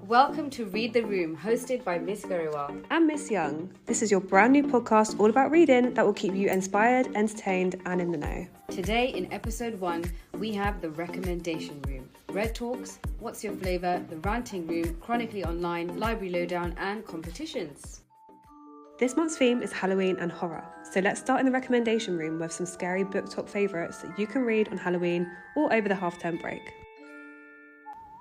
Welcome to Read the Room, hosted by Miss Grewal and Miss Young. This is your brand new podcast all about reading that will keep you inspired, entertained, and in the know. Today, in episode 1, we have the Recommendation Room. Read Talks, What's Your Flavour, the Ranting Room, Chronically Online, Library Lowdown, and competitions. This month's theme is Halloween and horror, so let's start in the recommendation room with some scary book talk favourites that you can read on Halloween or over the half-term break.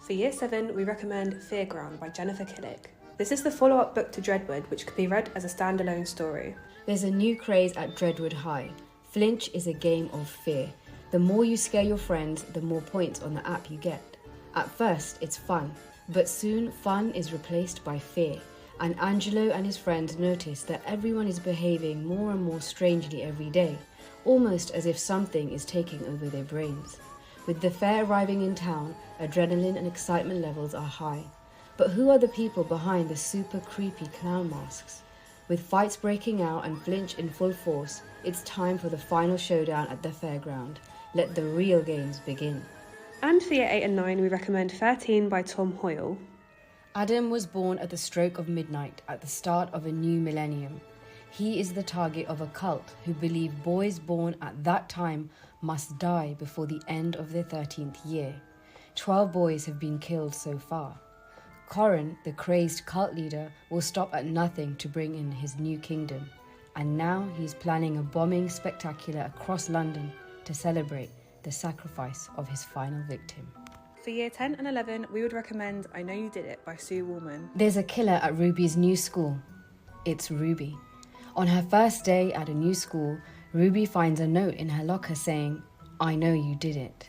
For Year 7, we recommend Fearground by Jennifer Killick. This is the follow-up book to Dreadwood, which could be read as a standalone story. There's a new craze at Dreadwood High. Flinch is a game of fear. The more you scare your friends, the more points on the app you get. At first, it's fun, but soon fun is replaced by fear. And Angelo and his friends notice that everyone is behaving more and more strangely every day, almost as if something is taking over their brains. With the fair arriving in town, adrenaline and excitement levels are high. But who are the people behind the super creepy clown masks? With fights breaking out and Flinch in full force, it's time for the final showdown at the fairground. Let the real games begin. And for Year 8 and 9, we recommend 13 by Tom Hoyle. Adam was born at the stroke of midnight at the start of a new millennium. He is the target of a cult who believe boys born at that time must die before the end of their 13th year. 12 boys have been killed so far. Corin, the crazed cult leader, will stop at nothing to bring in his new kingdom. And now he's planning a bombing spectacular across London to celebrate the sacrifice of his final victim. For Year 10 and 11, we would recommend I Know You Did It by Sue Woolman. There's a killer at Ruby's new school. It's Ruby. On her first day at a new school, Ruby finds a note in her locker saying, "I know you did it."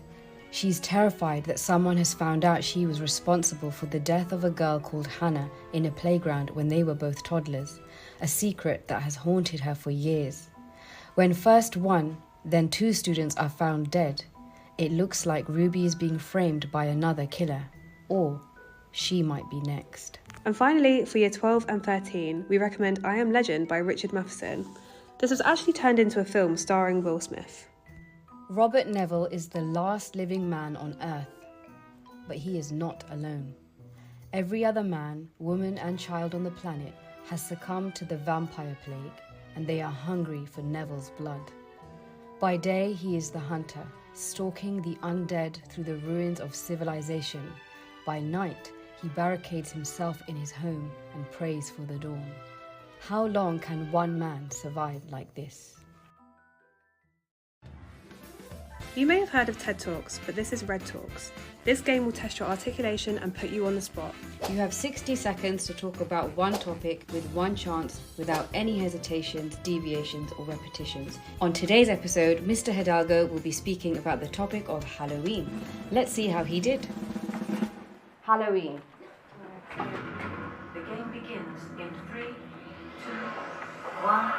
She's terrified that someone has found out she was responsible for the death of a girl called Hannah in a playground when they were both toddlers, a secret that has haunted her for years. When first one, then 2 students are found dead, it looks like Ruby is being framed by another killer, or she might be next. And finally, for Year 12 and 13, we recommend I Am Legend by Richard Matheson. This was actually turned into a film starring Will Smith. Robert Neville is the last living man on Earth, but he is not alone. Every other man, woman and child on the planet has succumbed to the vampire plague, and they are hungry for Neville's blood. By day, he is the hunter, stalking the undead through the ruins of civilization. By night, he barricades himself in his home and prays for the dawn. How long can one man survive like this? You may have heard of TED Talks, but this is Red Talks. This game will test your articulation and put you on the spot. You have 60 seconds to talk about one topic with one chance without any hesitations, deviations or repetitions. On today's episode, Mr. Hidalgo will be speaking about the topic of Halloween. Let's see how he did. Halloween. The game begins in 3, 2, 1.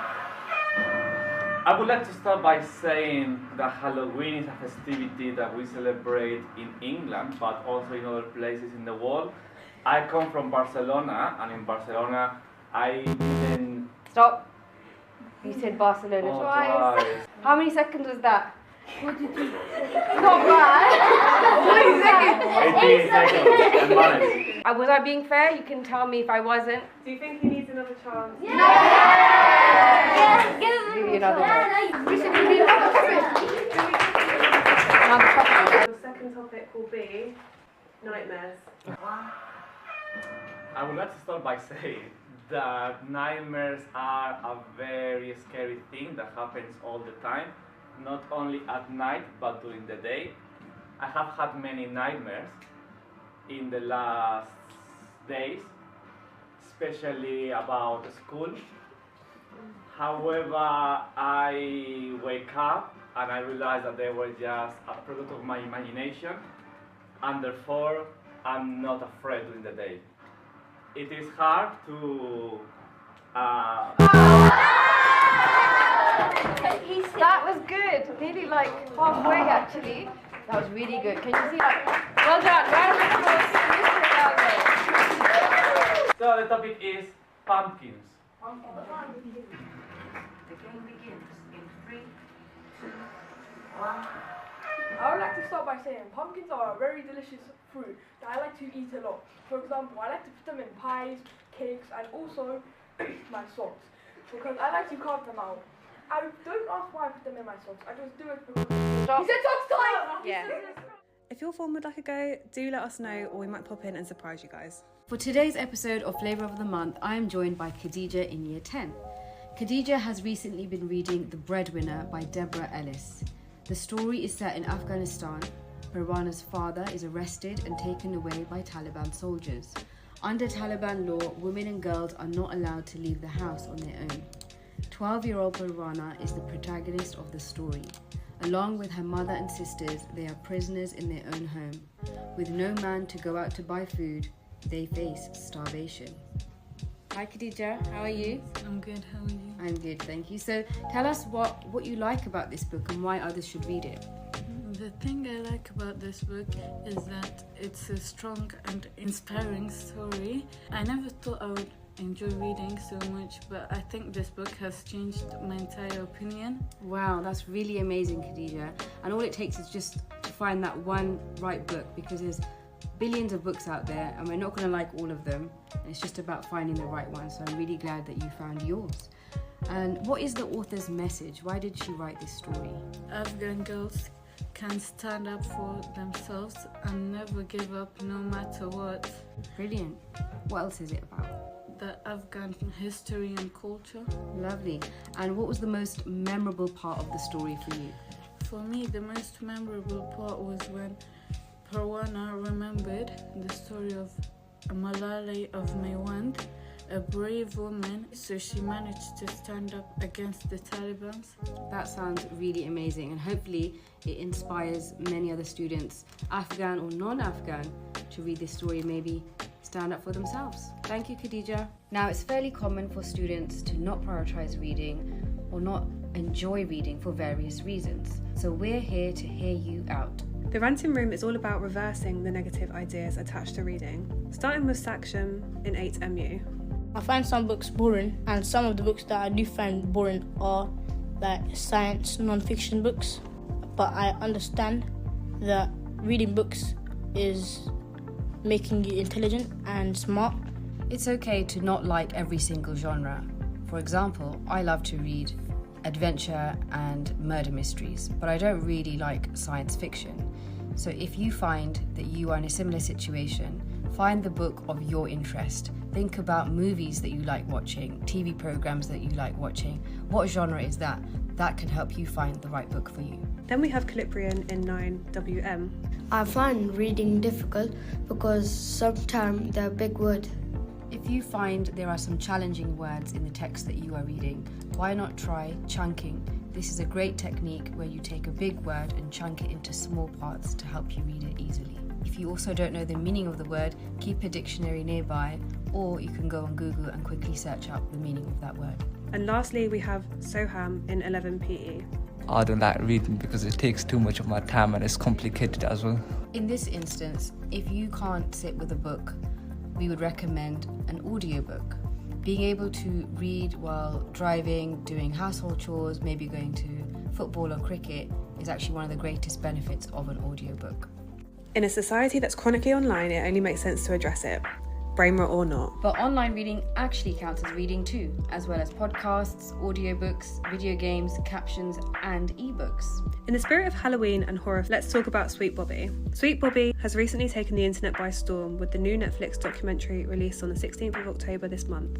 I would like to start by saying that Halloween is a festivity that we celebrate in England, but also in other places in the world. I come from Barcelona, and in Barcelona, I didn't... Stop. You said Barcelona twice. How many seconds was that? 42. Not bad. 18 seconds, and managed. Was I being fair? You can tell me if I wasn't. Do you think he needs another chance? Yes! Give me another one. Your second topic will be nightmares. I would like to start by saying that nightmares are a very scary thing that happens all the time, not only at night but during the day. I have had many nightmares in the last days, especially about school. However, I wake up and I realize that they were just a product of my imagination, and therefore I'm not afraid during the day. It is hard to That was good. Nearly like halfway actually. That was really good. Can you see that? Well done. Round of applause for Mr. Hidalgo. So the topic is pumpkins. The game begins in 3, 2, 1. I would like to start by saying pumpkins are a very delicious fruit that I like to eat a lot. For example, I like to put them in pies, cakes, and also my socks because I like to carve them out. I don't ask why I put them in my socks. I just do it because he said socks time. Yeah. If your form would like a go, do let us know, or we might pop in and surprise you guys. For today's episode of Flavour of the Month, I am joined by Khadija in Year 10. Khadija has recently been reading The Breadwinner by Deborah Ellis. The story is set in Afghanistan. Parwana's father is arrested and taken away by Taliban soldiers. Under Taliban law, women and girls are not allowed to leave the house on their own. 12-year-old Parwana is the protagonist of the story. Along with her mother and sisters, they are prisoners in their own home. With no man to go out to buy food, they face starvation. Hi Khadija, how are you? I'm good, how are you? I'm good, thank you. So tell us what you like about this book and why others should read it. The thing I like about this book is that it's a strong and inspiring story. I never thought I would enjoy reading so much, but I think this book has changed my entire opinion. Wow, that's really amazing, Khadija. And all it takes is just to find that one right book, because there's billions of books out there and we're not going to like all of them. It's just about finding the right one. So I'm really glad that you found yours. And what is the author's message? Why did she write this story? Afghan girls can stand up for themselves and never give up no matter what. Brilliant. What else is it about? The Afghan history and culture. Lovely. And what was the most memorable part of the story for you? For me, the most memorable part was when Parwana remembered the story of Malala of Maiwand, a brave woman, so she managed to stand up against the Taliban. That sounds really amazing, and hopefully it inspires many other students, Afghan or non-Afghan, to read this story and maybe stand up for themselves. Thank you, Khadija. Now, it's fairly common for students to not prioritize reading or not enjoy reading for various reasons. So we're here to hear you out. The Ranting Room is all about reversing the negative ideas attached to reading, starting with Saksham in 8MU. I find some books boring, and some of the books that I do find boring are like science non-fiction books. But I understand that reading books is making you intelligent and smart. It's okay to not like every single genre. For example, I love to read adventure and murder mysteries, but I don't really like science fiction. So if you find that you are in a similar situation, find the book of your interest. Think about movies that you like watching, TV programs that you like watching. What genre is that? That can help you find the right book for you. Then we have Calibrian in 9WM. I find reading difficult because sometimes they're big words. If you find there are some challenging words in the text that you are reading, why not try chunking? This is a great technique where you take a big word and chunk it into small parts to help you read it easily. If you also don't know the meaning of the word, keep a dictionary nearby, or you can go on Google and quickly search up the meaning of that word. And lastly, we have Soham in 11PE. I don't like reading because it takes too much of my time and it's complicated as well. In this instance, if you can't sit with a book, we would recommend an audiobook. Being able to read while driving, doing household chores, maybe going to football or cricket is actually one of the greatest benefits of an audiobook. In a society that's chronically online, it only makes sense to address it, brain rot or not. But online reading actually counts as reading too, as well as podcasts, audiobooks, video games, captions, and ebooks. In the spirit of Halloween and horror, let's talk about Sweet Bobby. Sweet Bobby has recently taken the internet by storm with the new Netflix documentary released on the 16th of October this month.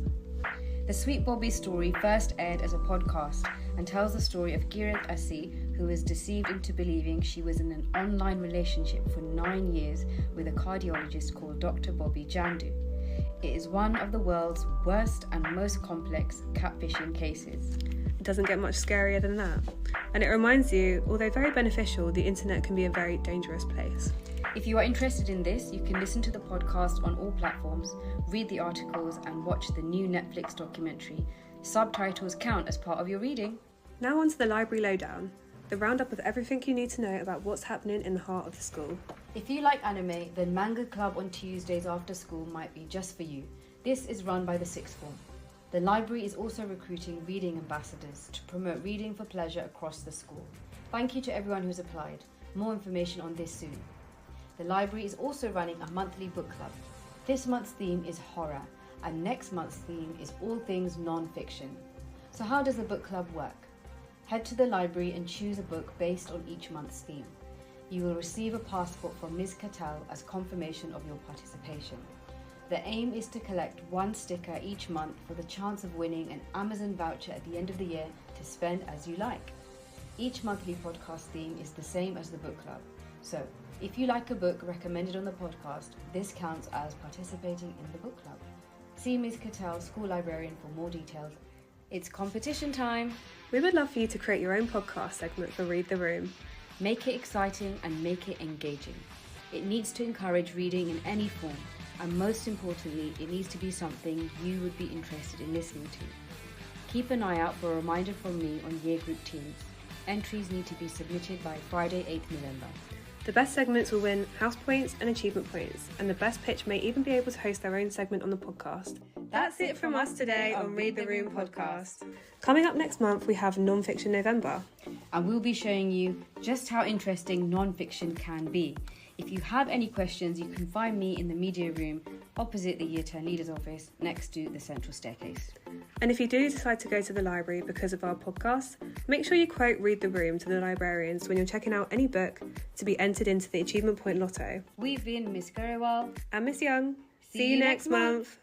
The Sweet Bobby story first aired as a podcast and tells the story of Girat Asi, who was deceived into believing she was in an online relationship for 9 years with a cardiologist called Dr. Bobby Jandu. It is one of the world's worst and most complex catfishing cases. It doesn't get much scarier than that. And it reminds you, although very beneficial, the internet can be a very dangerous place. If you are interested in this, you can listen to the podcast on all platforms, read the articles, and watch the new Netflix documentary. Subtitles count as part of your reading. Now on to the Library Lowdown, the roundup of everything you need to know about what's happening in the heart of the school. If you like anime, then Manga Club on Tuesdays after school might be just for you. This is run by the sixth form. The library is also recruiting reading ambassadors to promote reading for pleasure across the school. Thank you to everyone who's applied. More information on this soon. The library is also running a monthly book club. This month's theme is horror, and next month's theme is all things non-fiction. So how does the book club work? Head to the library and choose a book based on each month's theme. You will receive a passport from Ms. Cattell as confirmation of your participation. The aim is to collect one sticker each month for the chance of winning an Amazon voucher at the end of the year to spend as you like. Each monthly podcast theme is the same as the book club. So, if you like a book recommended on the podcast, this counts as participating in the book club. See Ms. Cattell, school librarian, for more details. It's competition time! We would love for you to create your own podcast segment for Read the Room. Make it exciting and make it engaging. It needs to encourage reading in any form, and most importantly, it needs to be something you would be interested in listening to. Keep an eye out for a reminder from me on year group teams. Entries need to be submitted by Friday, 8th November. The best segments will win house points and achievement points, and the best pitch may even be able to host their own segment on the podcast. That's it from us today on Read the Room podcast. Coming up next month, we have Non-Fiction November. And we'll be showing you just how interesting non-fiction can be. If you have any questions, you can find me in the media room opposite the Year 10 Leaders Office next to the central staircase. And if you do decide to go to the library because of our podcast, make sure you quote Read the Room to the librarians when you're checking out any book to be entered into the Achievement Point Lotto. We've been Miss Grewal and Miss Young. See you next month.